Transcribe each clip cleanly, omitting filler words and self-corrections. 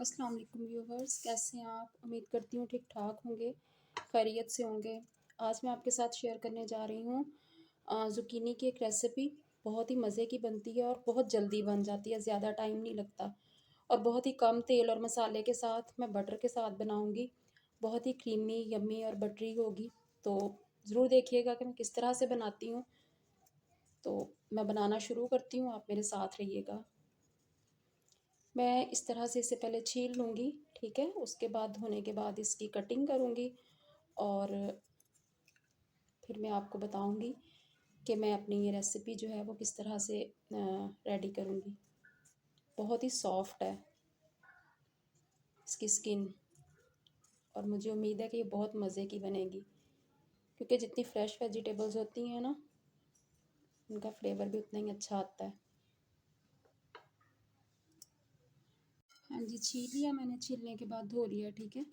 अस्सलाम वालेकुम व्यूवर्स, कैसे हैं आप? उम्मीद करती हूँ ठीक ठाक होंगे, खैरियत से होंगे। आज मैं आपके साथ शेयर करने जा रही हूँ ज़ुकीनी की एक रेसिपी। बहुत ही मज़े की बनती है और बहुत जल्दी बन जाती है, ज़्यादा टाइम नहीं लगता और बहुत ही कम तेल और मसाले के साथ मैं बटर के साथ बनाऊँगी। बहुत ही क्रीमी, यम्मी और बटरी होगी। तो ज़रूर देखिएगा कि मैं किस तरह से बनाती हूँ। तो मैं बनाना शुरू करती हूँ, आप मेरे साथ रहिएगा। मैं इस तरह से इसे पहले छील लूँगी, ठीक है? उसके बाद धोने के बाद इसकी कटिंग करूँगी और फिर मैं आपको बताऊँगी कि मैं अपनी ये रेसिपी जो है वो किस तरह से रेडी करूँगी। बहुत ही सॉफ्ट है इसकी स्किन और मुझे उम्मीद है कि ये बहुत मज़े की बनेगी क्योंकि जितनी फ्रेश वेजिटेबल्स होती हैं ना, उनका फ्लेवर भी उतना ही अच्छा आता है। हाँ जी, छील लिया मैंने, छीलने के बाद धो लिया, ठीक है?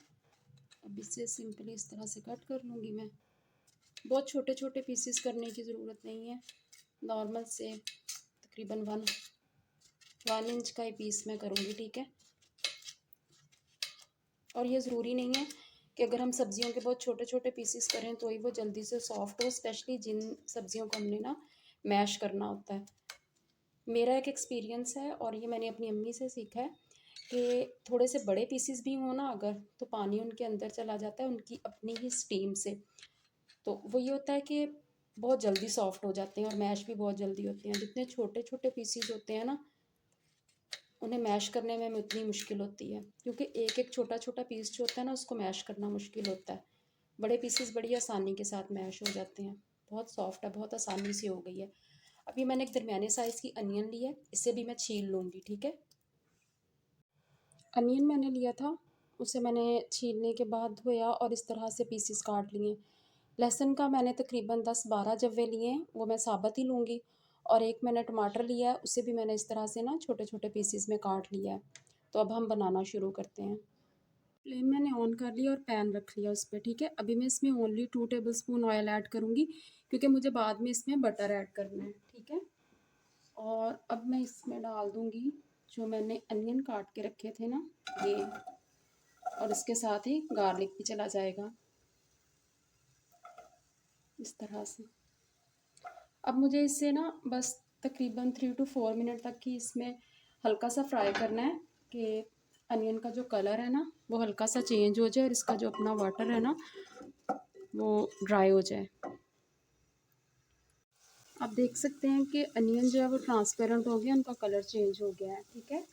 अब इसे सिंपली इस तरह से कट कर लूँगी मैं। बहुत छोटे छोटे पीसेस करने की ज़रूरत नहीं है, नॉर्मल से तकरीबन वन वन इंच का ही पीस मैं करूँगी, ठीक है? और ये ज़रूरी नहीं है कि अगर हम सब्जियों के बहुत छोटे छोटे पीसेस करें तो ही वो जल्दी से सॉफ्ट हो, स्पेशली जिन सब्जियों को हमने ना मैश करना होता है। मेरा एक एक्सपीरियंस है और ये मैंने अपनी अम्मी से सीखा है कि थोड़े से बड़े पीसेस भी हों ना अगर, तो पानी उनके अंदर चला जाता है उनकी अपनी ही स्टीम से। तो वो ये होता है कि बहुत जल्दी सॉफ्ट हो जाते हैं और मैश भी बहुत जल्दी होते हैं। जितने छोटे छोटे पीसीज होते हैं ना, उन्हें मैश करने में हमें उतनी मुश्किल होती है क्योंकि एक एक छोटा छोटा पीस जो होता है ना, उसको मैश करना मुश्किल होता है। बड़े पीसेस बड़ी आसानी के साथ मैश हो जाते हैं। बहुत सॉफ्ट है, बहुत आसानी से हो गई है। अभी मैंने एक दरमियाने साइज़ की अनियन ली है, इसे भी मैं छील लूँगी, ठीक है? अनियन मैंने लिया था, उसे मैंने छीलने के बाद धोया और इस तरह से पीसेस काट लिए। लहसुन का मैंने तकरीबन 10-12 जव्वे लिए हैं, वो मैं साबुत ही लूँगी। और एक मैंने टमाटर लिया है, उसे भी मैंने इस तरह से ना छोटे-छोटे पीसेस में काट लिया है। तो अब हम बनाना शुरू करते हैं। फ्लेम मैंने ऑन कर लिया और पैन रख लिया उस पे, ठीक है? अभी मैं इसमें ओनली 2 टेबलस्पून ऑयल ऐड करूँगी क्योंकि मुझे बाद में इसमें बटर ऐड करना है, ठीक है? और अब मैं इसमें डाल दूँगी जो मैंने अनियन काट के रखे थे ना, ये, और इसके साथ ही गार्लिक भी चला जाएगा, इस तरह से। अब मुझे इसे ना बस तकरीबन 3 to 4 मिनट तक ही इसमें हल्का सा फ्राई करना है कि अनियन का जो कलर है ना वो हल्का सा चेंज हो जाए और इसका जो अपना वाटर है ना वो ड्राई हो जाए। आप देख सकते हैं कि अनियन जो है वो ट्रांसपेरेंट हो गया, उनका कलर चेंज हो गया है, ठीक है?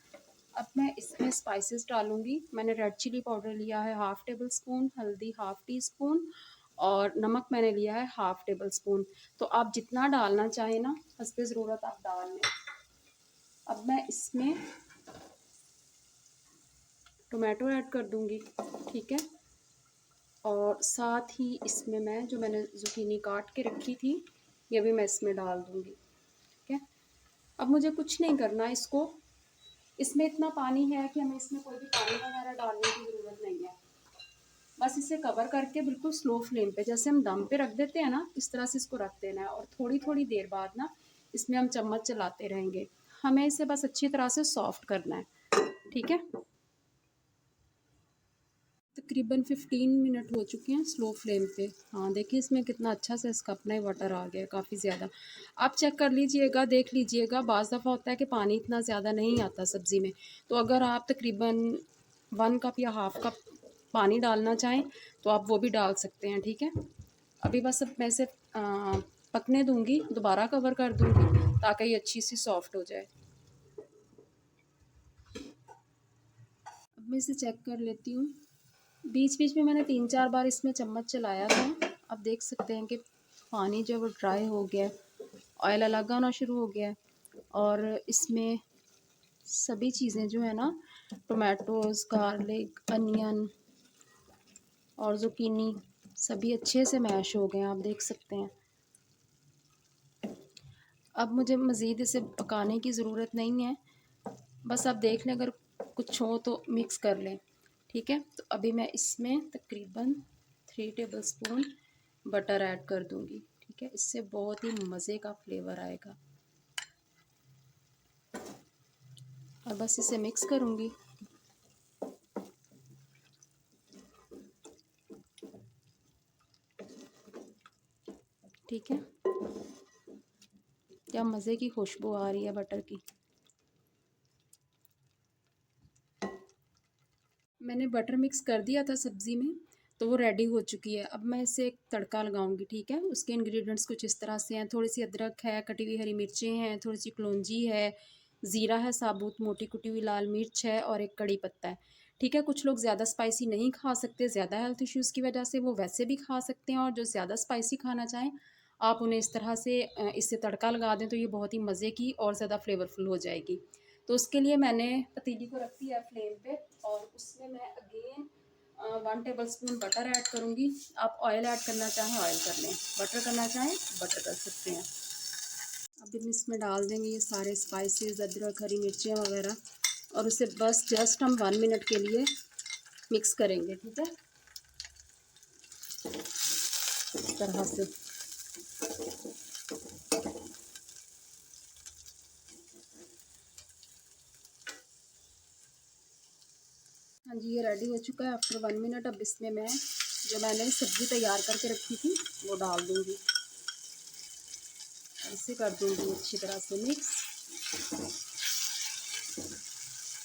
अब मैं इसमें स्पाइसेस डालूँगी। मैंने रेड चिली पाउडर लिया है हाफ़ टेबल स्पून, हल्दी हाफ़ टी स्पून और नमक मैंने लिया है हाफ़ टेबल स्पून। तो आप जितना डालना चाहें ना हस्बे ज़रूरत आप डाल लें। अब मैं इसमें टोमेटो ऐड कर दूँगी, ठीक है? और साथ ही इसमें मैं जो मैंने ज़ुकीनी काट के रखी थी, ये भी मैं इसमें डाल दूँगी, ठीक है? अब मुझे कुछ नहीं करना इसको, इसमें इतना पानी है कि हमें इसमें कोई भी पानी वगैरह डालने की ज़रूरत नहीं है। बस इसे कवर करके बिल्कुल स्लो फ्लेम पे, जैसे हम दम पे रख देते हैं ना, इस तरह से इसको रख देना है और थोड़ी थोड़ी देर बाद ना इसमें हम चम्मच चलाते रहेंगे। हमें इसे बस अच्छी तरह से सॉफ्ट करना है, ठीक है? तकरीबन 15 मिनट हो चुके हैं स्लो फ्लेम पे। हाँ, देखिए इसमें कितना अच्छा से इसका अपना ही वाटर आ गया है, काफ़ी ज़्यादा। आप चेक कर लीजिएगा, देख लीजिएगा, बाज़ दफ़ा होता है कि पानी इतना ज़्यादा नहीं आता सब्ज़ी में। तो अगर आप तकरीबन 1 कप या हाफ़ कप पानी डालना चाहें तो आप वो भी डाल सकते हैं, ठीक है? अभी बस अब मैं इसे पकने दूँगी, दोबारा कवर कर दूँगी ताकि ये अच्छी सी सॉफ्ट हो जाए। अब मैं इसे चेक कर लेती हूँ। बीच बीच में मैंने 3-4 बार इसमें चम्मच चलाया था। अब देख सकते हैं कि पानी जो है वो ड्राई हो गया है, ऑयल अलग आना शुरू हो गया है और इसमें सभी चीज़ें जो है ना, टोमेटोज़, गार्लिक, अनियन और ज़ुकीनी सभी अच्छे से मैश हो गए हैं, आप देख सकते हैं। अब मुझे मज़ीद इसे पकाने की ज़रूरत नहीं है, बस आप देख लें, अगर कुछ हो तो मिक्स कर लें, ठीक है? तो अभी मैं इसमें तकरीबन 3 टेबलस्पून बटर ऐड कर दूँगी, ठीक है? इससे बहुत ही मज़े का फ्लेवर आएगा और बस इसे मिक्स करूँगी। ठीक है, क्या मज़े की खुशबू आ रही है बटर की। मैंने बटर मिक्स कर दिया था सब्ज़ी में, तो वो रेडी हो चुकी है। अब मैं इसे एक तड़का लगाऊंगी, ठीक है। उसके इंग्रेडिएंट्स कुछ इस तरह से हैं। थोड़ी सी अदरक है, कटी हुई हरी मिर्चें हैं, थोड़ी सी कलौंजी है, ज़ीरा है साबुत, मोटी कुटी हुई लाल मिर्च है और एक कड़ी पत्ता है, ठीक है। कुछ लोग ज़्यादा स्पाइसी नहीं खा सकते, ज़्यादा हेल्थ इश्यूज़ की वजह से, वो वैसे भी खा सकते हैं। और जो ज़्यादा स्पाइसी खाना चाहें, आप उन्हें इस तरह से इससे तड़का लगा दें तो ये बहुत ही मज़े की और ज़्यादा फ्लेवरफुल हो जाएगी। तो उसके लिए मैंने पतीली को रख दिया फ्लेम पे और उसमें मैं अगेन 1 टेबलस्पून बटर ऐड करूँगी। आप ऑयल ऐड करना चाहें ऑयल कर लें, बटर करना चाहें बटर कर सकते हैं। अब हम इसमें डाल देंगे ये सारे स्पाइसेस, अदरक, हरी मिर्चें वगैरह, और उसे बस जस्ट हम 1 मिनट के लिए मिक्स करेंगे, ठीक है, इस तरह से। हाँ जी, ये रेडी हो चुका है आफ्टर 1 मिनट। अब इसमें मैं जो मैंने सब्ज़ी तैयार करके रखी थी वो डाल दूँगी, इसे कर दूँगी अच्छी तरह से मिक्स।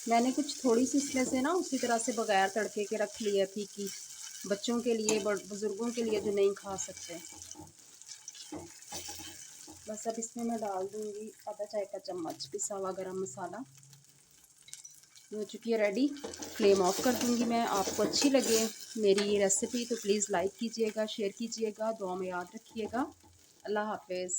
मैंने कुछ थोड़ी सी इसमें से ना उसी तरह से बगैर तड़के के रख लिया थी कि बच्चों के लिए, बुज़ुर्गों के लिए जो नहीं खा सकते। बस अब इसमें मैं डाल दूँगी आधा चाय का चम्मच पिसा हुआ गरम मसाला। हो चुकी है रेडी, फ्लेम ऑफ कर दूँगी मैं। आपको अच्छी लगे मेरी ये रेसिपी तो प्लीज़ लाइक कीजिएगा, शेयर कीजिएगा, दुआ में याद रखिएगा। अल्लाह हाफ़िज़।